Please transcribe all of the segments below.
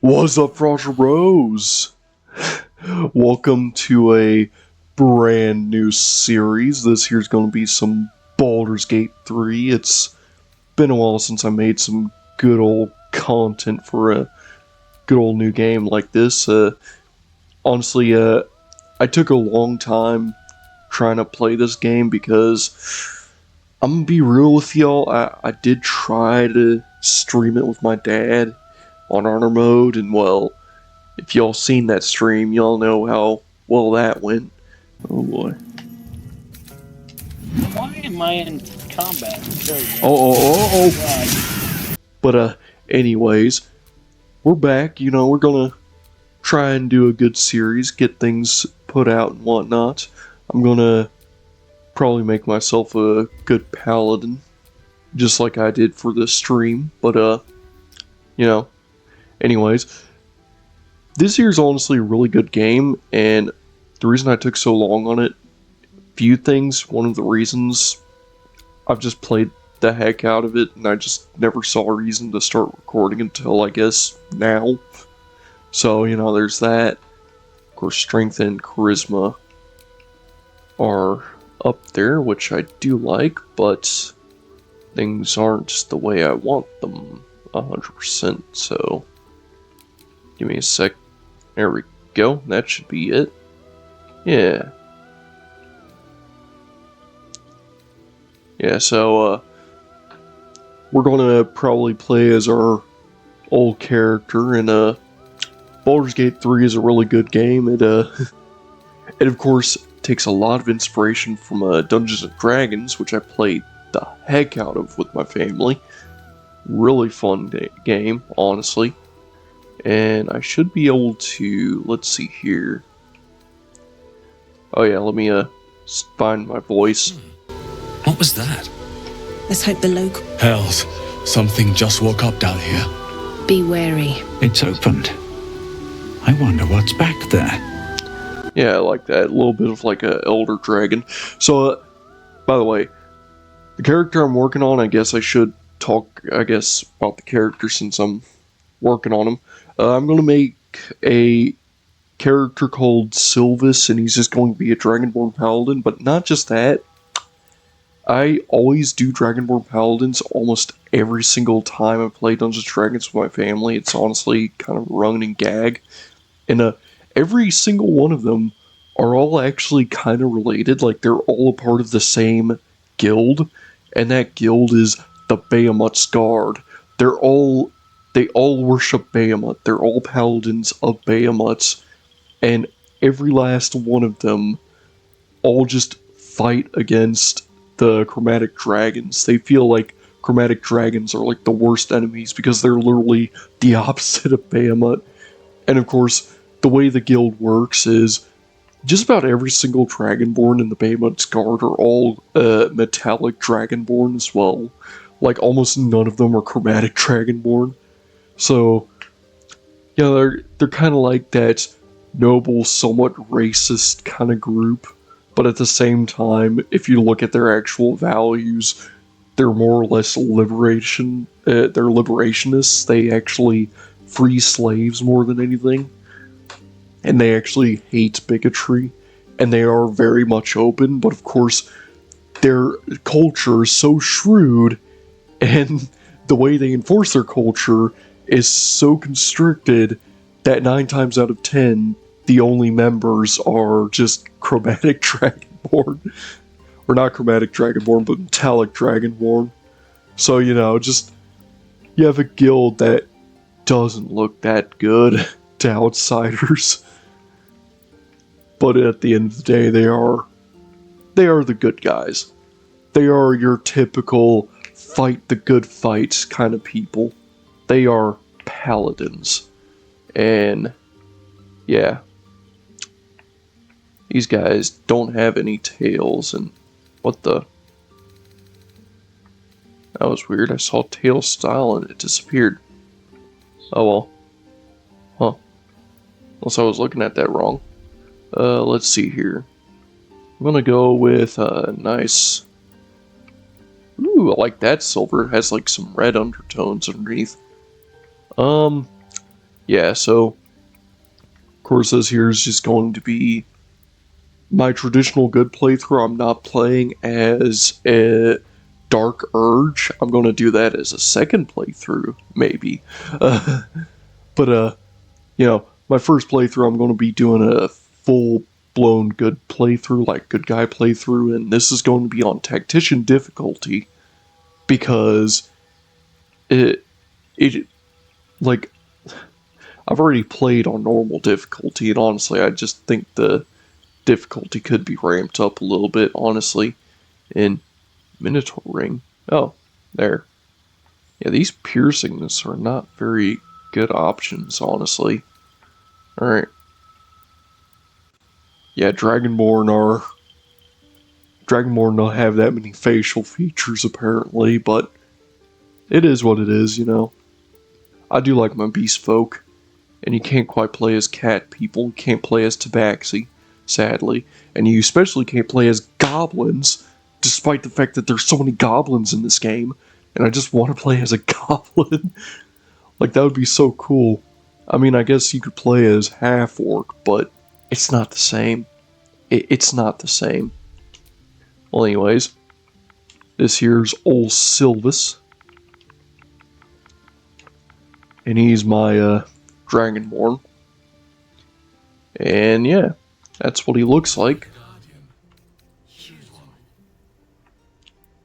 What's up, Roger Rose? Welcome to a brand new series. This here's going to be some Baldur's Gate 3. It's been a while since I made some good old content for a good old new game like this. Honestly, I took a long time trying to play this game because I'm gonna be real with y'all. I did try to stream it with my dad on honor mode, and well, if y'all seen that stream, y'all know how well that went. Oh boy. Why am I in combat? But anyways, we're back. You know, we're gonna try and do a good series, get things put out and whatnot. I'm gonna probably make myself a good paladin, just like I did for this stream. But you know. Anyways, this here's honestly a really good game, and the reason I took so long on it, few things. One of the reasons, I've just played the heck out of it, and I just never saw a reason to start recording until, I guess, now. So, you know, there's that. Of course, strength and charisma are up there, which I do like, but things aren't the way I want them 100%, so give me a sec. There we go. That should be it. Yeah. Yeah, so, we're gonna probably play as our old character, and, Baldur's Gate 3 is a really good game. It of course, takes a lot of inspiration from, Dungeons & Dragons, which I played the heck out of with my family. Really fun game, honestly. And I should be able to, let's see here. Oh yeah, let me find my voice. What was that? Let's hope the local... Hells, something just woke up down here. Be wary. It's opened. I wonder what's back there. Yeah, I like that. A little bit of like a elder dragon. So, by the way, the character I'm working on, I guess I should talk, about the character since I'm working on him. I'm going to make a character called Sylvis, and he's just going to be a Dragonborn Paladin, but not just that. I always do Dragonborn Paladins almost every single time I play Dungeons & Dragons with my family. It's honestly kind of a running gag. And every single one of them are all actually kind of related. Like, they're all a part of the same guild, and that guild is the Bahamut's Guard. They all worship Bahamut. They're all paladins of Bahamut's, and every last one of them all just fight against the chromatic dragons. They feel like chromatic dragons are like the worst enemies because they're literally the opposite of Bahamut. And of course, the way the guild works is just about every single Dragonborn in the Bahamut's Guard are all metallic Dragonborn as well. Like, almost none of them are chromatic Dragonborn. So, yeah, they're kind of like that noble, somewhat racist kind of group, but at the same time, if you look at their actual values, they're more or less they're liberationists. They actually free slaves more than anything, and they actually hate bigotry, and they are very much open, but of course, their culture is so shrewd, and the way they enforce their culture is so constricted that 9 times out of 10, the only members are just chromatic Dragonborn. Or not chromatic Dragonborn, but metallic Dragonborn. So, you know, just, you have a guild that doesn't look that good to outsiders. But at the end of the day, they are the good guys. They are your typical fight the good fight kind of people. They are paladins. And, yeah. These guys don't have any tails, and what the... That was weird. I saw tail style and it disappeared. Oh well. Huh. Unless I was looking at that wrong. Let's see here. I'm gonna go with a nice... Ooh, I like that silver. It has like some red undertones underneath. yeah, so of course this here is just going to be my traditional good playthrough. I'm not playing as a Dark Urge. I'm going to do that as a second playthrough, maybe. But my first playthrough, I'm going to be doing a full-blown good playthrough, like good guy playthrough, and this is going to be on Tactician difficulty, because like, I've already played on normal difficulty, and honestly, I just think the difficulty could be ramped up a little bit, honestly. And Minotaur Ring. Oh, there. Yeah, these piercings are not very good options, honestly. Alright. Yeah, Dragonborn don't have that many facial features, apparently, but it is what it is, you know. I do like my beast folk, and you can't quite play as cat people, you can't play as tabaxi, sadly, and you especially can't play as goblins, despite the fact that there's so many goblins in this game, and I just want to play as a goblin. Like, that would be so cool. I mean, I guess you could play as half-orc, but it's not the same. It's not the same. Well, anyways, this here's old Sylvis. And he's my, Dragonborn. And yeah, that's what he looks like.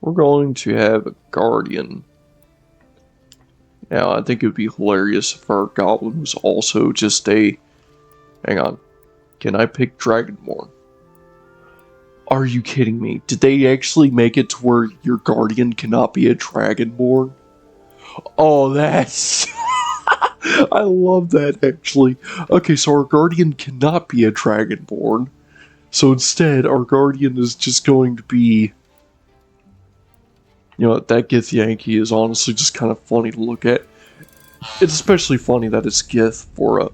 We're going to have a Guardian. Now, I think it would be hilarious if our Goblin was also just a... Hang on. Can I pick Dragonborn? Are you kidding me? Did they actually make it to where your Guardian cannot be a Dragonborn? Oh, that's... I love that, actually. Okay, so our Guardian cannot be a Dragonborn. So instead, our Guardian is just going to be... You know, that Githyanki is honestly just kind of funny to look at. It's especially funny that it's Gith for a...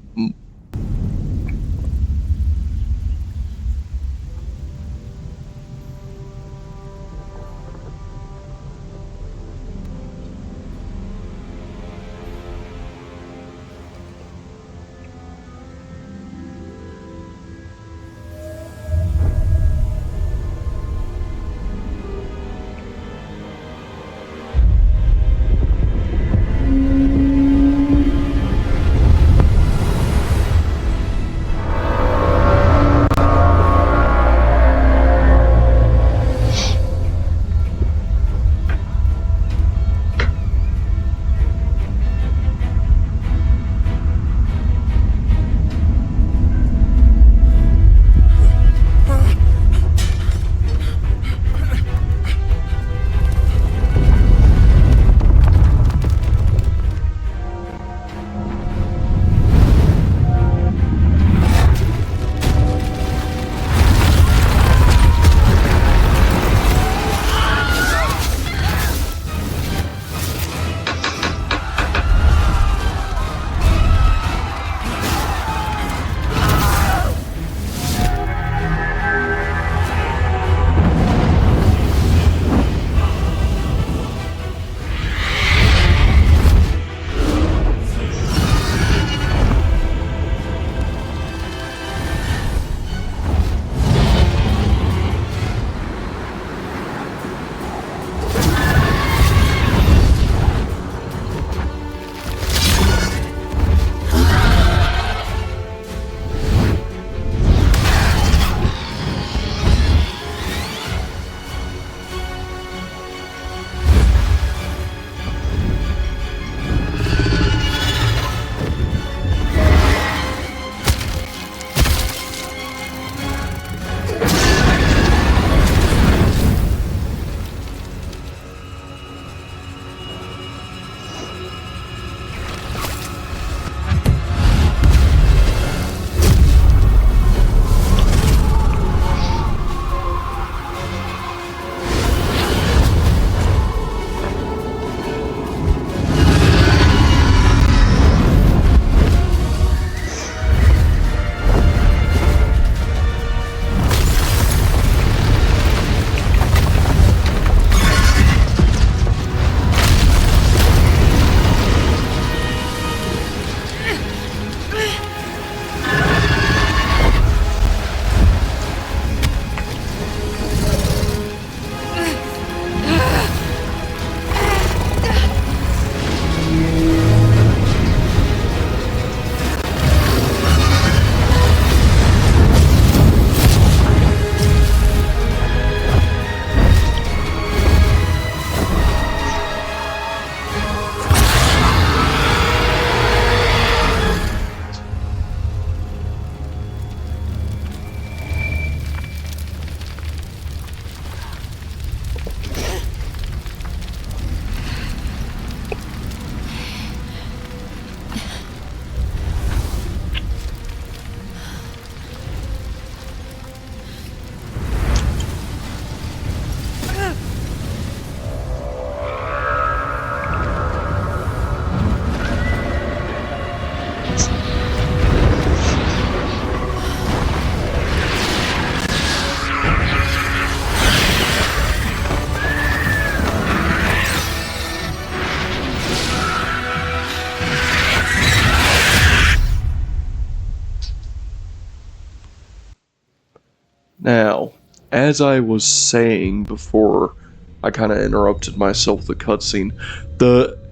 Now, as I was saying before I kind of interrupted myself with the cutscene,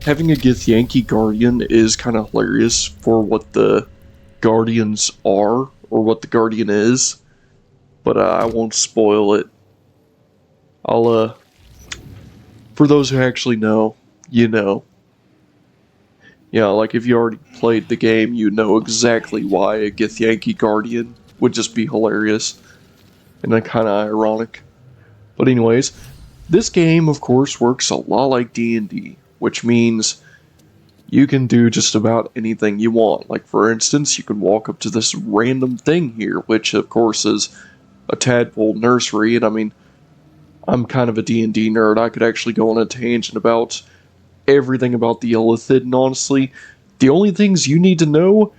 having a Githyanki Guardian is kind of hilarious for what the Guardians are, or what the Guardian is, but I won't spoil it. For those who actually know, you know. Yeah, like if you already played the game, you know exactly why a Githyanki Guardian would just be hilarious, and then kind of ironic. But anyways, this game, of course, works a lot like D&D, which means you can do just about anything you want. Like, for instance, you can walk up to this random thing here, which, of course, is a tadpole nursery, and I mean, I'm kind of a D&D nerd. I could actually go on a tangent about everything about the Illithid, and honestly, the only things you need to know,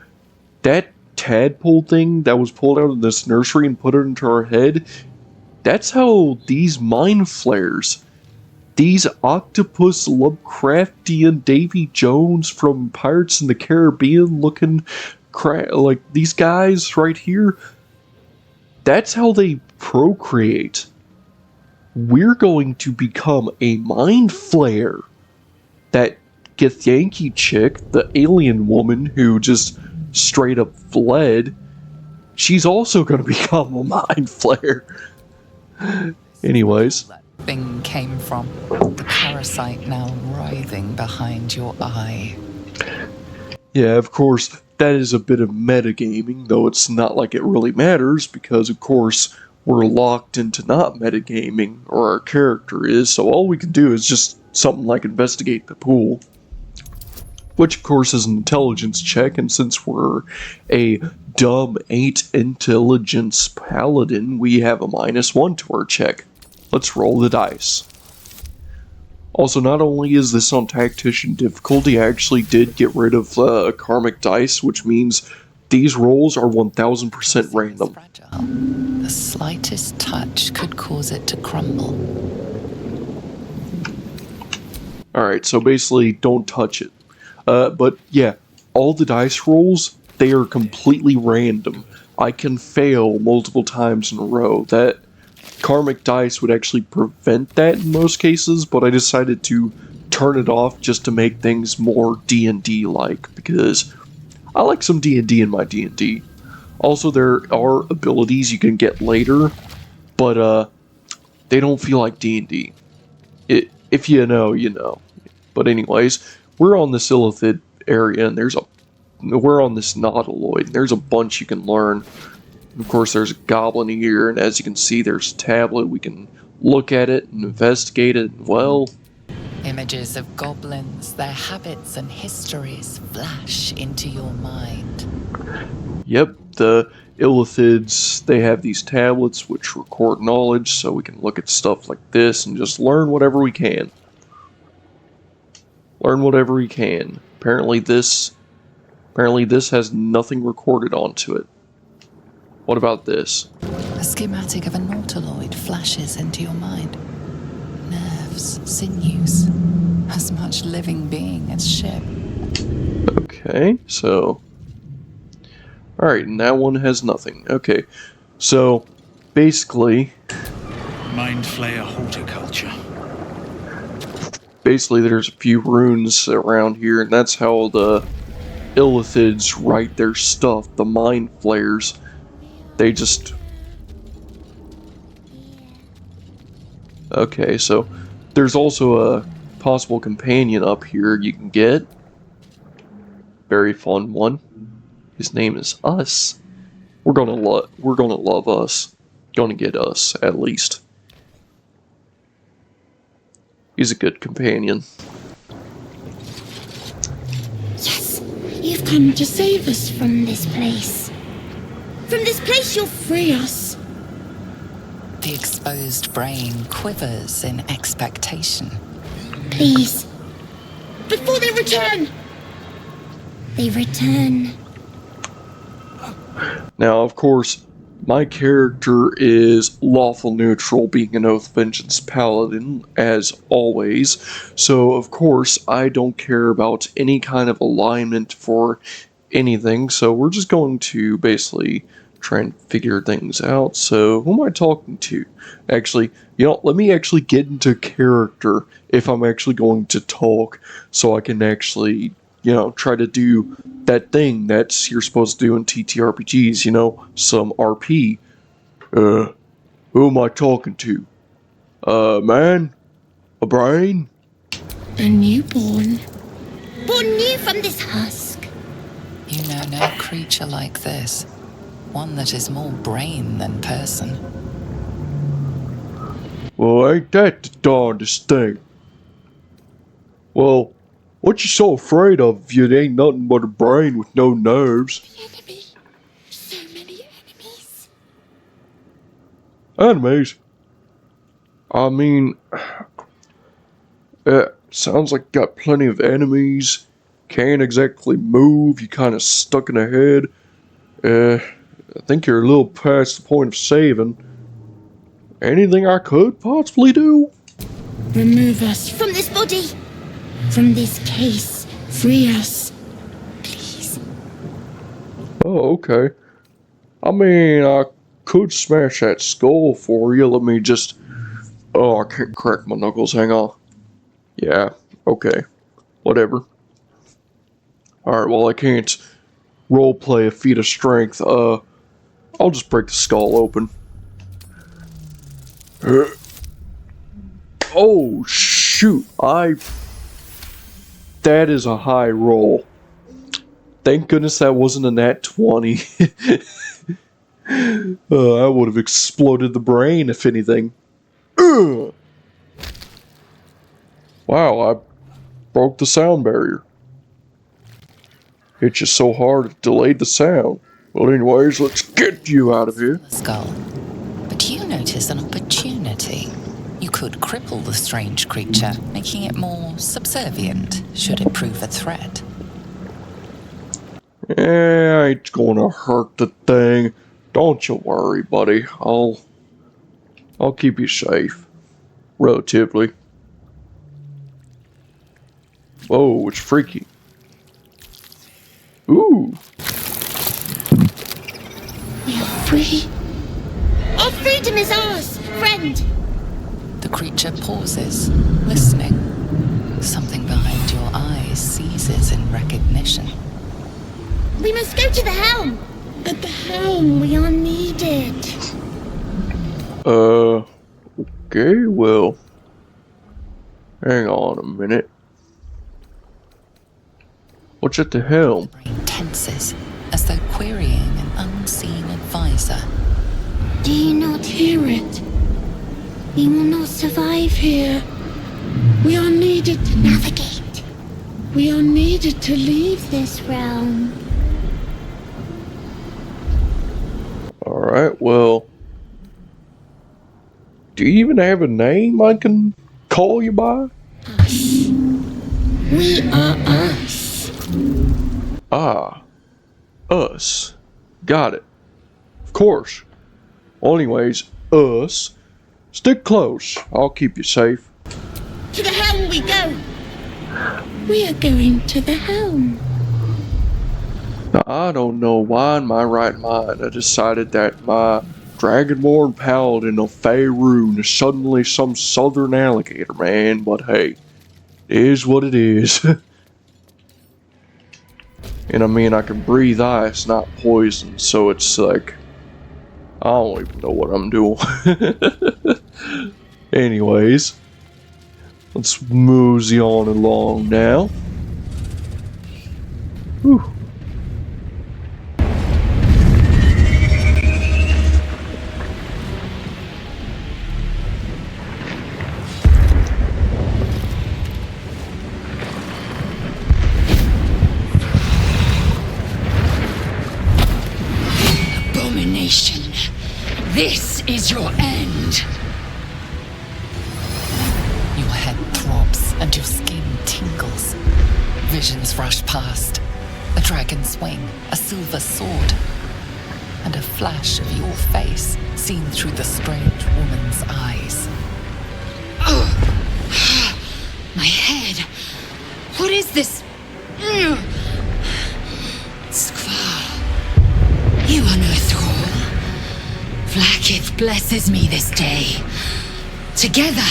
that tadpole thing that was pulled out of this nursery and put it into our head, that's how these mind flares, these octopus Lovecraftian Davy Jones from Pirates in the Caribbean looking like these guys right here, that's how they procreate. We're going to become a mind flare. That Githyanki chick, the alien woman who just straight up fled, she's also going to become a mind flare. Anyways. That thing came from the parasite now writhing behind your eye. Yeah, of course, that is a bit of metagaming, though it's not like it really matters, because of course we're locked into not metagaming, or our character is, so all we can do is just something like investigate the pool. Which of course is an intelligence check, and since we're a dumb 8 intelligence paladin, we have a -1 to our check. Let's roll the dice. Also, not only is this on Tactician difficulty, I actually did get rid of karmic dice, which means these rolls are 1000% random. Fragile. The slightest touch could cause it to crumble. Alright, so basically, don't touch it. But yeah, all the dice rolls, they are completely random. I can fail multiple times in a row. That karmic dice would actually prevent that in most cases, but I decided to turn it off just to make things more D&D-like, because I like some D&D in my D&D. Also, there are abilities you can get later, but they don't feel like D&D. If you know, you know. But anyways, we're on this Illithid area, and we're on this Nautoliod, and there's a bunch you can learn. Of course, there's a goblin here, and as you can see, there's a tablet. We can look at it and investigate it. Well, Images of goblins, their habits and histories flash into your mind. yep, the Illithids, they have these tablets which record knowledge, so we can look at stuff like this and just learn whatever we can. Learn whatever we can. Apparently this has nothing recorded onto it. What about this? A schematic of a Nautoliod flashes into your mind. Nerves, sinews, as much living being as ship. Okay, so... Alright, and that one has nothing. Okay, so basically... Mind flayer horticulture. Basically, there's a few runes around here, and that's how the Illithids write their stuff. The mind flayers, they just... Okay, so there's also a possible companion up here you can get. Very fun one. His name is Us. We're gonna love Us. Gonna get Us, at least. He's a good companion. Yes, you've come to save us from this place. From this place you'll free us. The exposed brain quivers in expectation. Please. Before they return. They return. Now, of course, my character is lawful neutral, being an Oath Vengeance Paladin, as always, so of course I don't care about any kind of alignment for anything, so we're just going to basically trying to figure things out. So, who am I talking to? Actually, let me actually get into character if I'm actually going to talk, so I can actually, try to do that thing that's you're supposed to do in TTRPGs, some RP. Who am I talking to? Man? A brain? A newborn. Born new from this husk. You know no creature like this. One that is more brain than person. Well, ain't that the darndest thing? Well, what you so afraid of if you ain't nothing but a brain with no nerves? Enemy. So many enemies. Enemies? I mean, sounds like you got plenty of enemies. Can't exactly move. You kind of stuck in the head. I think you're a little past the point of saving. Anything I could possibly do? Remove us from this body. From this case. Free us. Please. Oh, okay. I mean, I could smash that skull for you. Let me just... Oh, I can't crack my knuckles. Hang on. Yeah, okay. Whatever. Alright, well, I can't roleplay a feat of strength. I'll just break the skull open. Oh, shoot. That is a high roll. Thank goodness that wasn't a nat 20. I would have exploded the brain, if anything. Wow, I broke the sound barrier. Hit you so hard it delayed the sound. Well, anyways, let's get you out of here. Skull. But you notice an opportunity. You could cripple the strange creature, making it more subservient, should it prove a threat. I ain't gonna hurt the thing. Don't you worry, buddy. I'll keep you safe. Relatively. Whoa, it's freaky. Ooh. We are free. Our freedom is ours, friend. The creature pauses, listening. Something behind your eyes seizes in recognition. We must go to the helm. At the helm, we are needed. Okay, well. Hang on a minute. What's at the helm? Brain tenses, as though querying an unseen advisor. Do you not hear it? We will not survive here. We are needed to navigate. We are needed to leave this realm. Alright, well. Do you even have a name I can call you by? Us. We are us. Ah. Us. Got it. Of course. Well, anyways, us. Stick close. I'll keep you safe. To the helm we go. We are going to the helm. Now, I don't know why in my right mind I decided that my Dragonborn Paladin of Faerun is suddenly some southern alligator, man, but hey, it is what it is. And I mean, I can breathe ice, not poison, so it's like, I don't even know what I'm doing. Anyways, let's mosey on along now. Whew. Abomination, this is your end. Your head throbs and your skin tingles. Visions rush past. A dragon's wing, a silver sword, and a flash of your face seen through the strange woman's eyes. My head. What is this? Skvar. You unearthed all. blesses me this day. Together,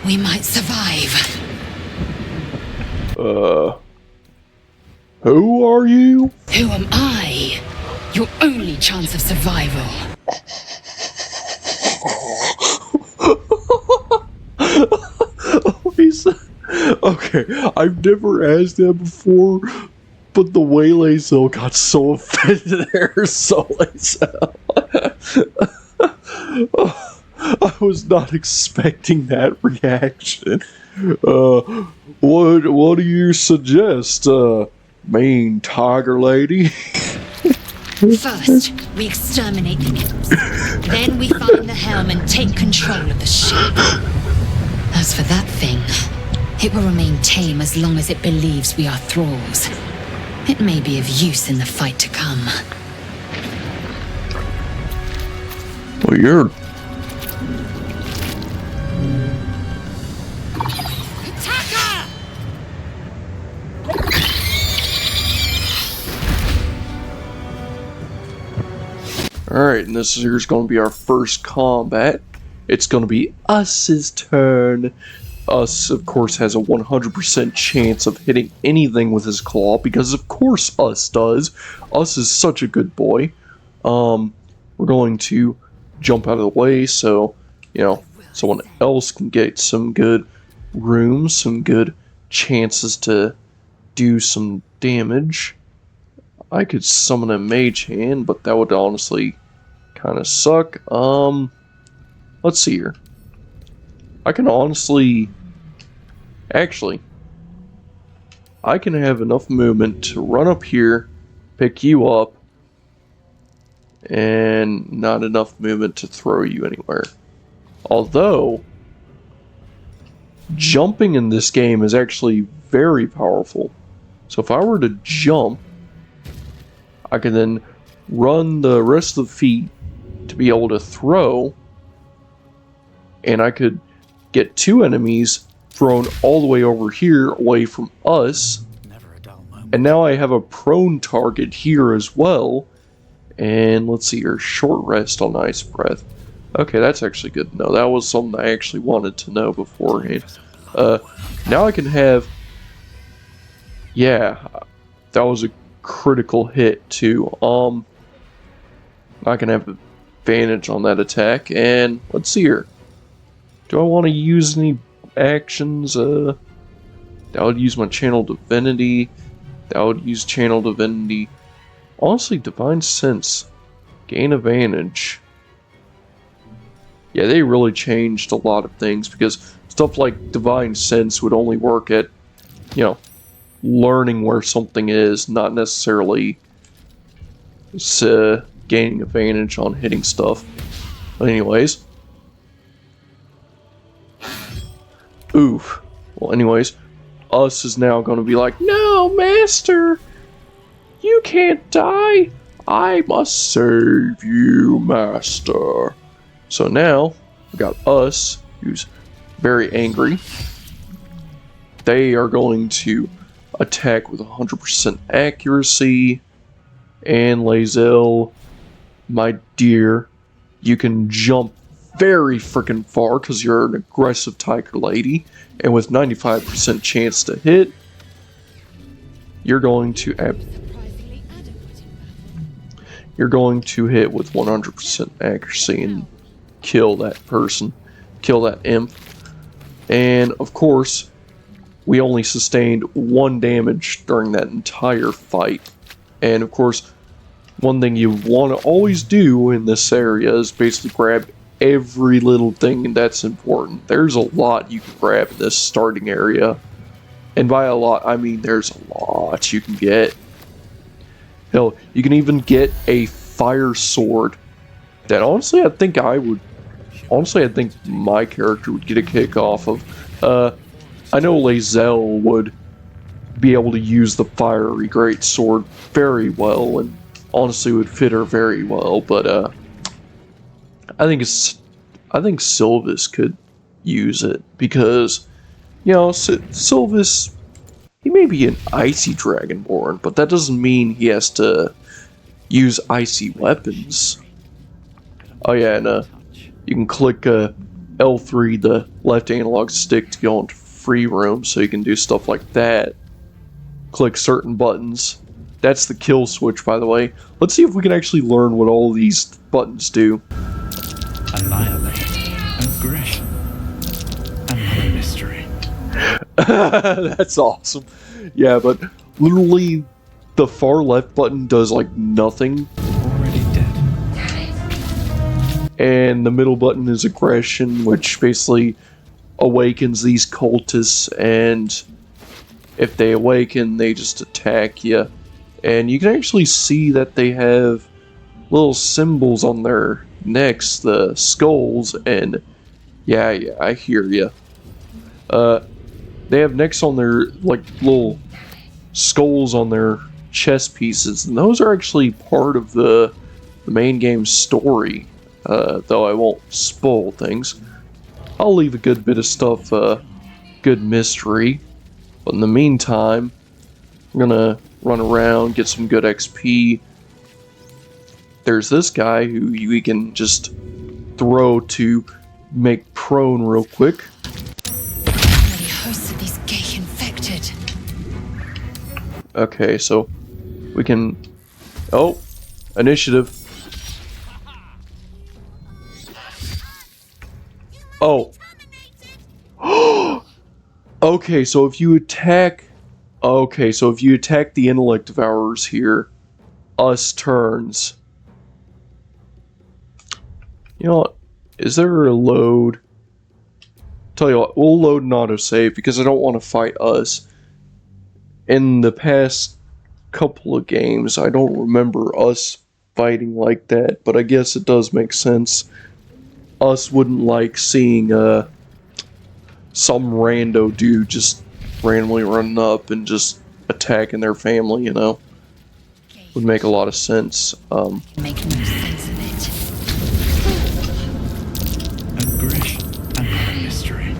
we might survive. Who are you? Who am I? Your only chance of survival. Okay, I've never asked that before, but the way Lae'zel got so offended there, so Lae'zel. I was not expecting that reaction. What do you suggest, mean tiger lady? First, we exterminate the nymphs. Then we find the helm and take control of the ship. As for that thing, it will remain tame as long as it believes we are thralls. It may be of use in the fight to come. Well, you're... Alright, and this here's going to be our first combat. It's going to be Us's turn. Us, of course, has a 100% chance of hitting anything with his claw, because of course Us does. Us is such a good boy. We're going to jump out of the way so, you know, someone else can get some good room, some good chances to do some damage. I could summon a mage hand, but that would honestly kind of suck. Let's see here. I can honestly... Actually, I can have enough movement to run up here, pick you up, and not enough movement to throw you anywhere. Although, jumping in this game is actually very powerful. So if I were to jump, I can then run the rest of the feet to be able to throw, and I could get two enemies thrown all the way over here away from us, and now I have a prone target here as well. And let's see here, short rest on ice breath. Okay, that's actually good to know. That was something I actually wanted to know beforehand. Now I can have... Yeah, that was a critical hit too. I can have advantage on that attack, and let's see here. Do I want to use any actions? That would use my channel divinity. That would use channel divinity. Honestly, divine sense. Gain advantage. Yeah, they really changed a lot of things, because stuff like divine sense would only work at, you know, learning where something is, not necessarily gaining advantage on hitting stuff. But anyways. Oof. Well, anyways, Us is now going to be like, no, master! You can't die! I must save you, master! So now, we got Us, who's very angry. They are going to attack with 100% accuracy. And Lae'zel, my dear, you can jump very freaking far because you're an aggressive tiger lady, and with 95% chance to hit, you're going to hit with 100% accuracy and kill that person, kill that imp. And of course, we only sustained 1 damage during that entire fight. And of course, one thing you want to always do in this area is basically grab every little thing that's important. There's a lot you can grab in this starting area. And by a lot, I mean there's a lot you can get. Hell, you can even get a fire sword that honestly I think my character would get a kick off of. I know Lae'zel would be able to use the fiery great sword very well, and honestly would fit her very well, but I think Sylvis could use it, because, you know, Sylvis, he may be an icy dragonborn, but that doesn't mean he has to use icy weapons. Oh yeah, and you can click L3, the left analog stick, to go into free room, so you can do stuff like that. Click certain buttons. That's the kill switch, by the way. Let's see if we can actually learn what all these buttons do. Annihilate. Aggression. Another mystery. That's awesome. Yeah, but literally the far left button does like nothing. Already dead. And the middle button is aggression, which basically awakens these cultists, and if they awaken, they just attack you. And you can actually see that they have little symbols on their necks, the skulls, and yeah, I hear you. They have necks on their, like, little skulls on their chest pieces, and those are actually part of the main game's story, though I won't spoil things. I'll leave a good bit of stuff, good mystery, but in the meantime, I'm gonna run around, get some good XP. There's this guy who we can just throw to make prone real quick. How many hosts of these gay infected? Okay, so we can... Oh! Initiative. Oh! Okay, so if you attack... Okay, so if you attack the intellect devourers here, us turns... You know what? Is there a load? Tell you what, we'll load an autosave because I don't want to fight us. In the past couple of games, I don't remember us fighting like that, but I guess it does make sense. Us wouldn't like seeing some rando dude just randomly running up and just attacking their family, you know? Would make a lot of sense. Make no sense of it. Aggression. Another mystery.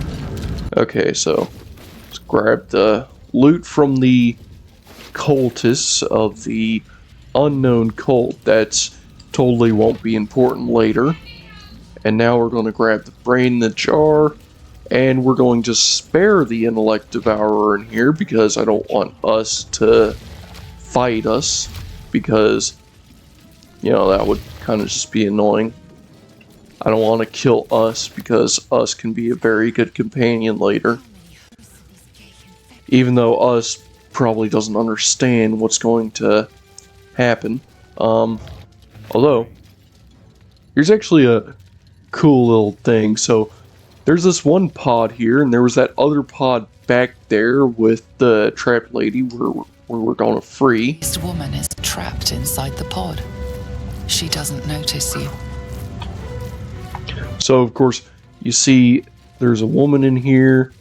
Okay, so let's grab the loot from the cultists of the unknown cult. That's totally won't be important later. And now we're going to grab the brain in the jar, and we're going to spare the intellect devourer in here because I don't want us to fight us, because, you know, that would kind of just be annoying. I don't want to kill us because us can be a very good companion later. Even though us probably doesn't understand what's going to happen. Although, here's actually a cool little thing. So, there's this one pod here, and there was that other pod back there with the trapped lady where we're going to free. This woman is trapped inside the pod. She doesn't notice you. So, of course, you see there's a woman in here.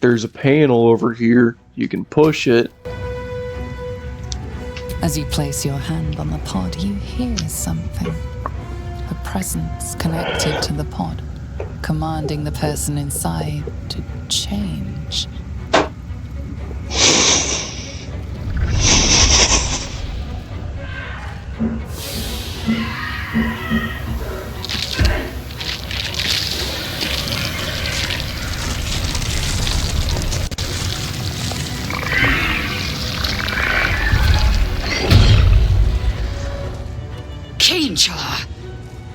There's a panel over here. You can push it. As you place your hand on the pod, you hear something. A presence connected to the pod, commanding the person inside to change.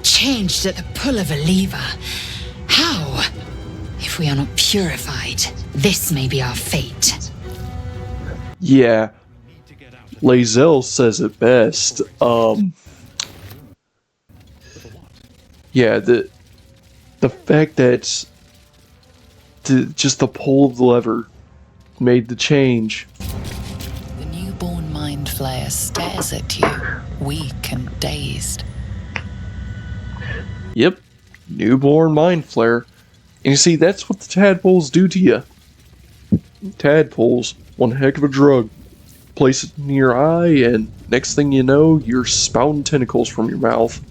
Changed at the pull of a lever. How? If we are not purified, this may be our fate. Yeah. Lae'zel says it best. Yeah, the fact that just the pull of the lever made the change. The newborn mind flayer stares at you, weak and dazed. Yep, newborn mind flare. And you see, that's what the tadpoles do to you. Tadpoles, one heck of a drug. Place it in your eye, and next thing you know, you're spouting tentacles from your mouth.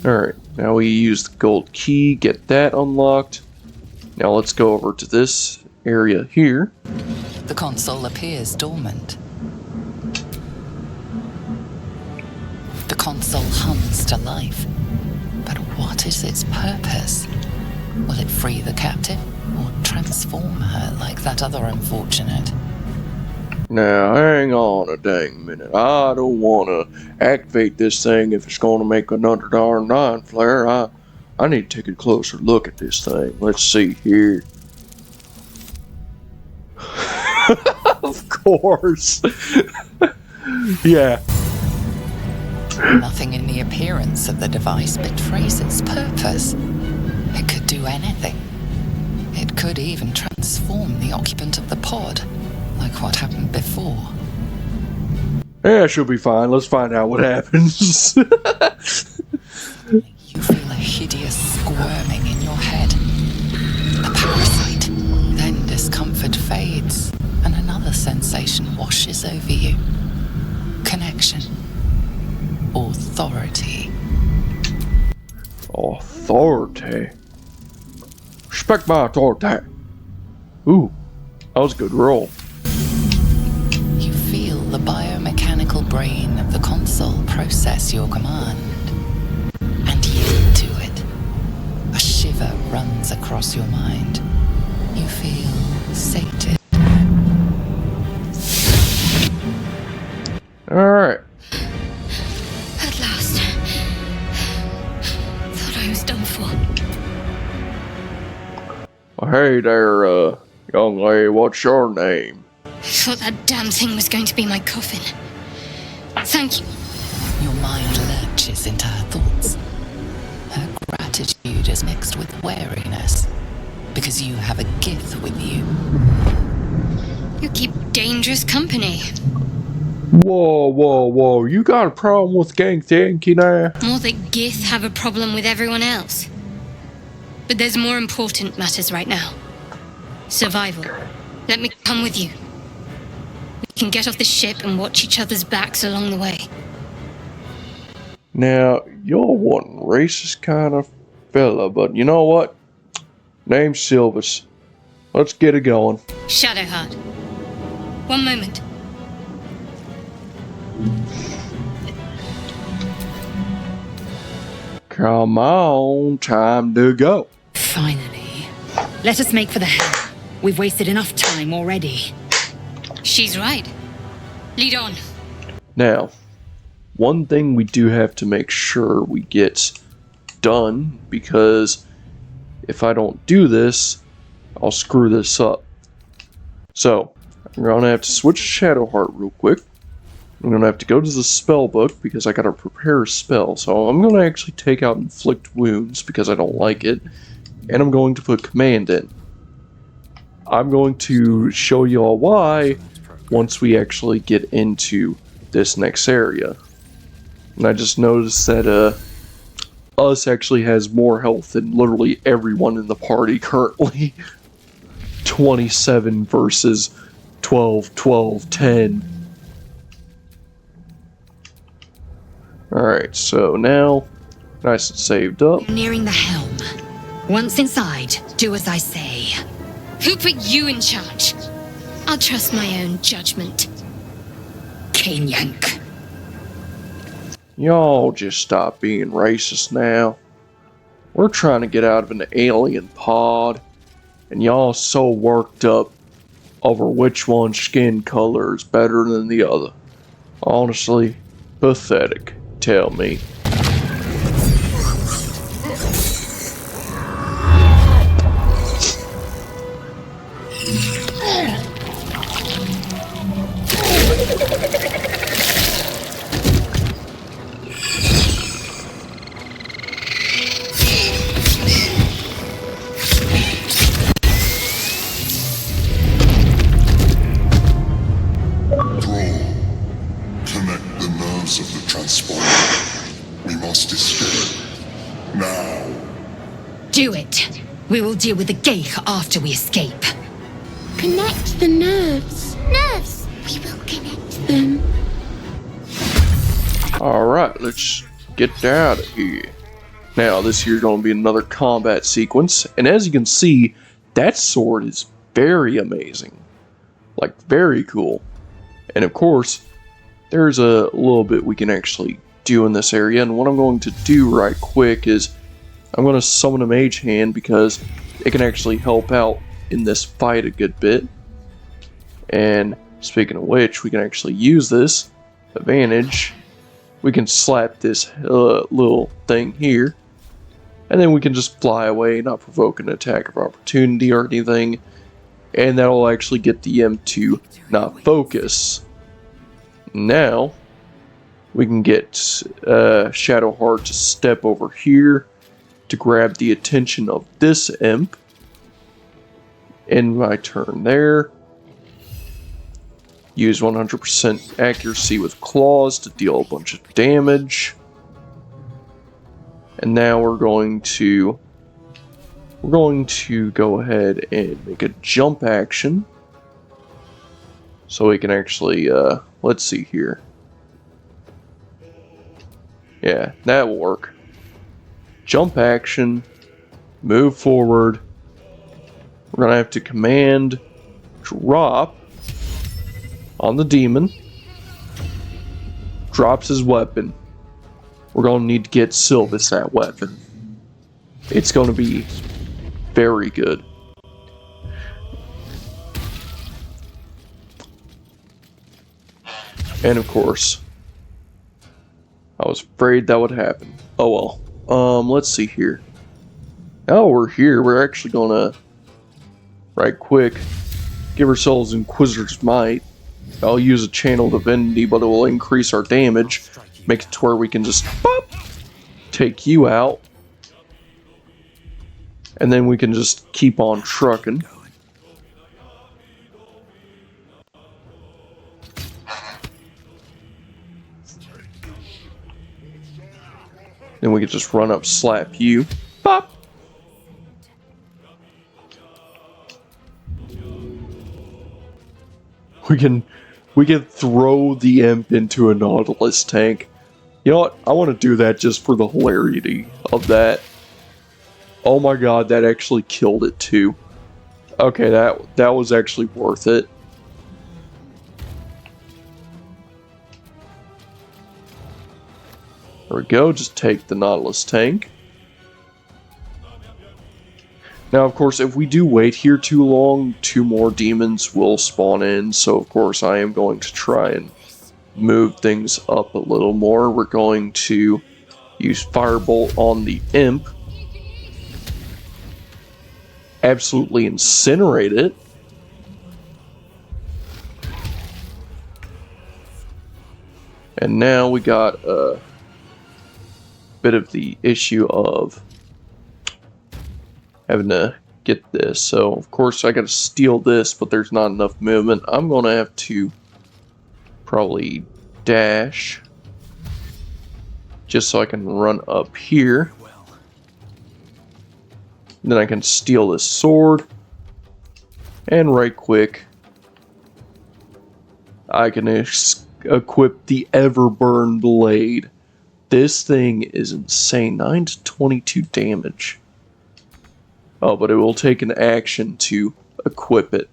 Alright, now we use the gold key, get that unlocked. Now let's go over to this area here. The console appears dormant. The console hums to life. But what is its purpose? Will it free the captive, or transform her like that other unfortunate? Now, hang on a dang minute. I don't want to activate this thing if it's going to make another darn mind flare. I need to take a closer look at this thing. Let's see here. Of course. Yeah. Nothing in the appearance of the device betrays its purpose. It could do anything. It could even transform the occupant of the pod, like what happened before. Yeah, she'll be fine. Let's find out what happens. You feel a hideous squirming in your head. A parasite. Then discomfort fades, and another sensation washes over you. Connection. Authority. Authority. Respect my authority. Ooh, that was a good roll. You feel the biomechanical brain of the console process your command, and yield to it. A shiver runs across your mind. You feel sated. Alright. At last. Thought I was done for. Well, hey there, young lady, what's your name? Thought that damn thing was going to be my coffin. Thank you. Your mind lurches into her thoughts. Her gratitude is mixed with wariness, because you have a Gith with you. You keep dangerous company. Whoa, you got a problem with gang thinking now? More that Gith have a problem with everyone else. But there's more important matters right now. Survival. Let me come with you. We can get off the ship and watch each other's backs along the way. Now, you're one racist kind of fella, but you know what? Name's Silvus. Let's get it going. Shadowheart. One moment. Come on, time to go. Finally. Let us make for the helm. We've wasted enough time already. She's right. Lead on. Now, one thing we do have to make sure we get done, because if I don't do this, I'll screw this up. So, I'm going to have to switch to Shadowheart real quick. I'm going to have to go to the spell book because I got to prepare a spell. So I'm going to actually take out Inflict Wounds because I don't like it. And I'm going to put Command in. I'm going to show you all why once we actually get into this next area. And I just noticed that Us actually has more health than literally everyone in the party currently. 27 versus 12, 12, 10. Alright, so now, nice and saved up. We're nearing the helm. Once inside, do as I say. Who put you in charge? I'll trust my own judgment. Cane yank. Y'all just stop being racist now. We're trying to get out of an alien pod, and y'all so worked up over which one's skin color is better than the other. Honestly, pathetic. Tell me. Connect the nerves of the transponder. We must escape. Now. Do it. We will deal with the Geich after we escape. Connect the nerves. Nerves! We will connect them. Alright, let's get out of here. Now, this here's going to be another combat sequence, and as you can see, that sword is very amazing. Like, very cool. And of course, there's a little bit we can actually do in this area. And what I'm going to do right quick is I'm going to summon a mage hand because it can actually help out in this fight a good bit. And speaking of which, we can actually use this advantage. We can slap this little thing here. And then we can just fly away, not provoke an attack of opportunity or anything. And that'll actually get the imp to not focus. Now, we can get Shadowheart to step over here to grab the attention of this imp. End my turn there. Use 100% accuracy with claws to deal a bunch of damage. And now we're going to go ahead and make a jump action. So we can actually, let's see here. Yeah, that will work. Jump action, move forward. We're going to have to command drop on the demon. Drops his weapon. We're going to need to get Sylvis that weapon. It's going to be very good. And of course, I was afraid that would happen. Oh well. Let's see here. Now we're here. We're actually going to, right quick, give ourselves Inquisitor's Might. I'll use a Channel Divinity, but it will increase our damage. Make it to where we can just pop, take you out. And then we can just keep on trucking. Then we can just run up, slap you. Pop! We can throw the imp into a Nautilus tank. You know what? I want to do that just for the hilarity of that. Oh my god, that actually killed it too. Okay, that was actually worth it. There we go, just take the Nautilus tank. Now, of course, if we do wait here too long, 2 more demons will spawn in, so of course I am going to try and move things up a little more. We're going to use Firebolt on the imp. Absolutely incinerate it. And now we got a bit of the issue of having to get this. So, of course, I got to steal this, but there's not enough movement. I'm going to have to probably dash just so I can run up here. Then I can steal this sword. And right quick, I can equip the Everburn Blade. This thing is insane. 9 to 22 damage. Oh, but it will take an action to equip it.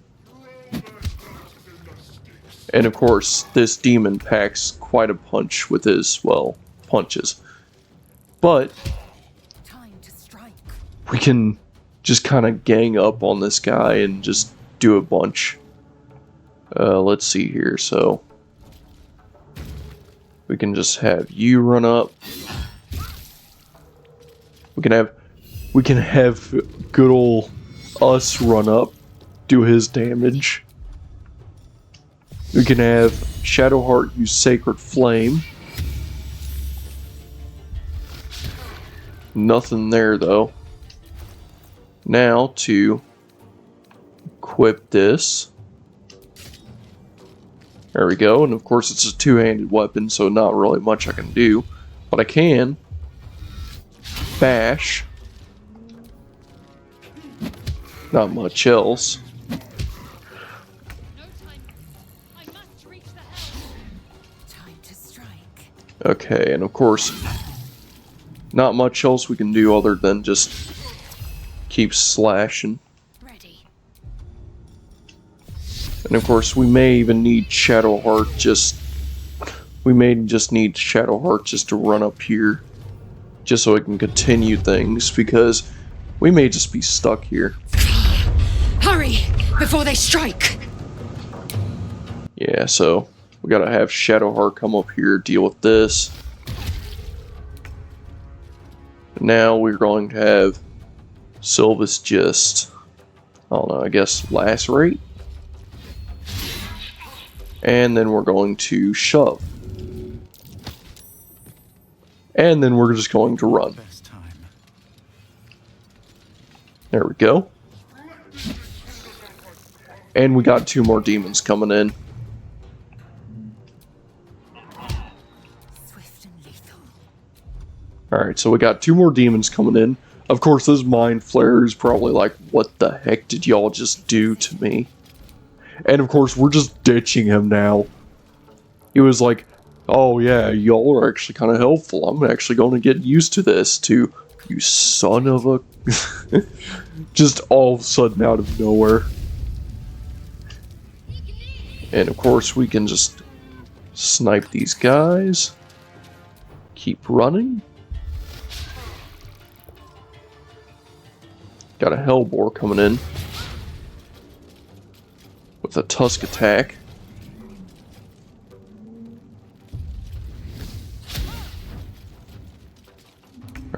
And of course, this demon packs quite a punch with his, well, punches. But we can just kind of gang up on this guy and just do a bunch. Let's see here. So we can just have you run up. We can have good old us run up, do his damage. We can have Shadowheart use Sacred Flame. Nothing there though. Now to equip this. There we go, and of course it's a two-handed weapon, so not really much I can do. But I can bash. Not much else. Okay, and of course, not much else we can do other than just keep slashing. And of course, we may even need Shadowheart just we may just need Shadowheart just to run up here, just so I can continue things, because we may just be stuck here. Hurry, before they strike! Yeah, so we gotta have Shadowheart come up here, deal with this. Now we're going to have Sylvis just, I don't know, I guess lacerate. And then we're going to shove. And then we're just going to run. There we go. And we got 2 more demons coming in. Alright, so we got 2 more demons coming in. Of course, this Mind Flayer is probably like, what the heck did y'all just do to me? And of course, we're just ditching him now. He was like, oh yeah, y'all are actually kind of helpful. I'm actually going to get used to this, to you son of a... just all of a sudden out of nowhere. And of course, we can just snipe these guys. Keep running. Got a Hellbore coming in with a Tusk attack.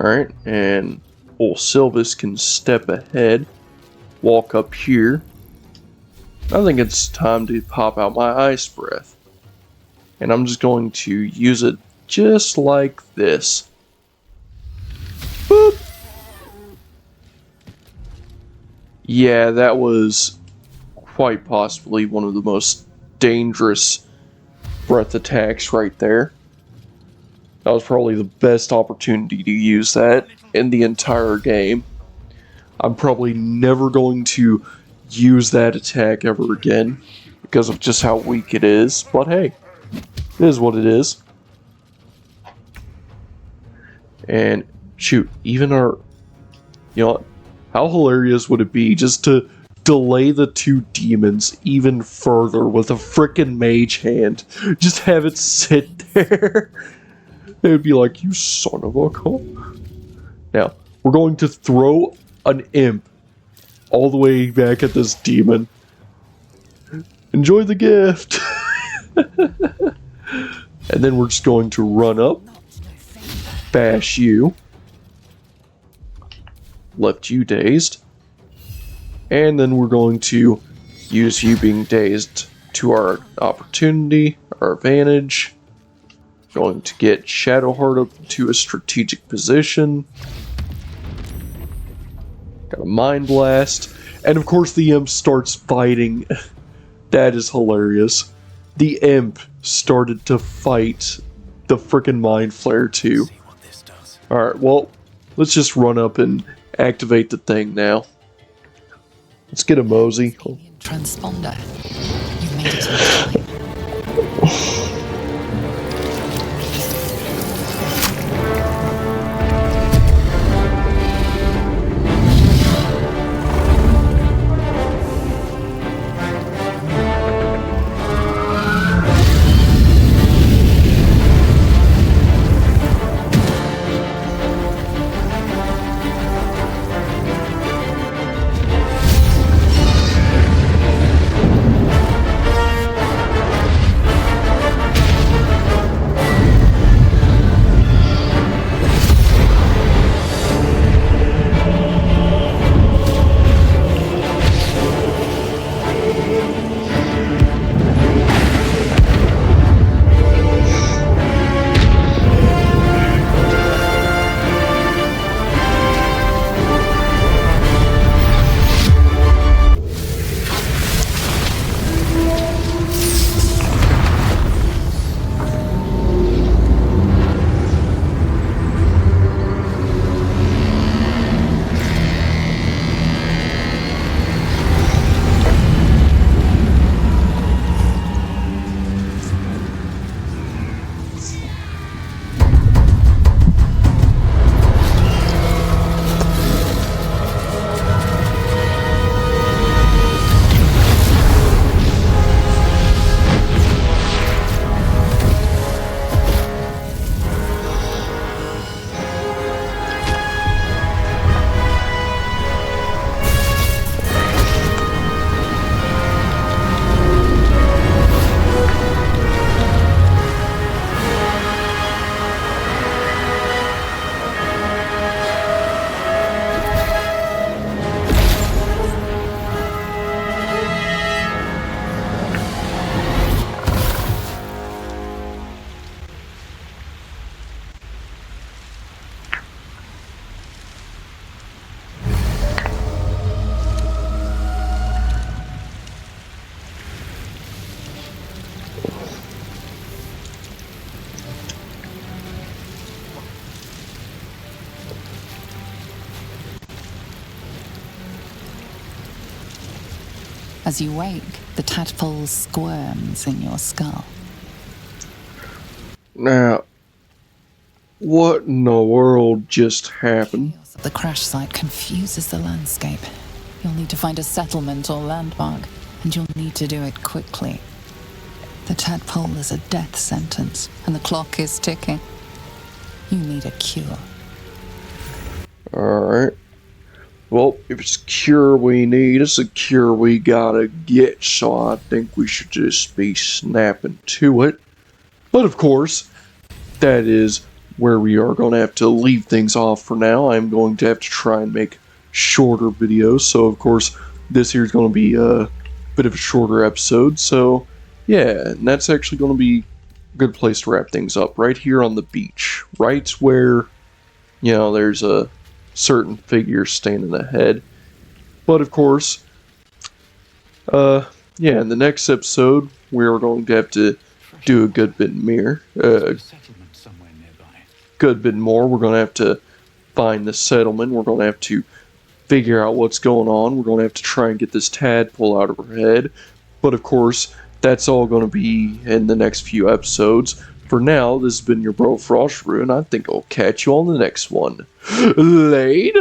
Alright, and old Sylvis can step ahead, walk up here. I think it's time to pop out my Ice Breath. And I'm just going to use it just like this. Boop! Yeah, that was quite possibly one of the most dangerous breath attacks right there. That was probably the best opportunity to use that in the entire game. I'm probably never going to use that attack ever again because of just how weak it is, but hey, it is what it is. And shoot, even our, you know, how hilarious would it be just to delay the 2 demons even further with a frickin' mage hand? Just have it sit there. It would be like, you son of a cunt. Now, we're going to throw an imp all the way back at this demon. Enjoy the gift. And then we're just going to run up, bash you, left you dazed, and then we're going to use you being dazed to our opportunity, our advantage. Going to get Shadowheart up to a strategic position. Got a Mind Blast, and of course the imp starts fighting. That is hilarious. The imp started to fight the frickin' Mind Flayer too. Alright, well, let's just run up and activate the thing now. Let's get a mosey. Transponder. You made it in time. As you wake, the tadpole squirms in your skull. Now, what in the world just happened? The crash site confuses the landscape. You'll need to find a settlement or landmark, and you'll need to do it quickly. The tadpole is a death sentence, and the clock is ticking. You need a cure. Alright. Well, if it's a cure we need, it's a cure we gotta get, so I think we should just be snapping to it. But of course, that is where we are going to have to leave things off for now. I'm going to have to try and make shorter videos, so of course, this here is going to be a bit of a shorter episode, so yeah, and that's actually going to be a good place to wrap things up, right here on the beach, right where, you know, there's a certain figure standing ahead. But of course, yeah, in the next episode, we are going to have to do a good bit more. Good bit more. We're going to have to find the settlement. We're going to have to figure out what's going on. We're going to have to try and get this tadpole out of her head. But of course, that's all going to be in the next few episodes. For now, this has been your bro Frostru, and I think I'll catch you on the next one. Later!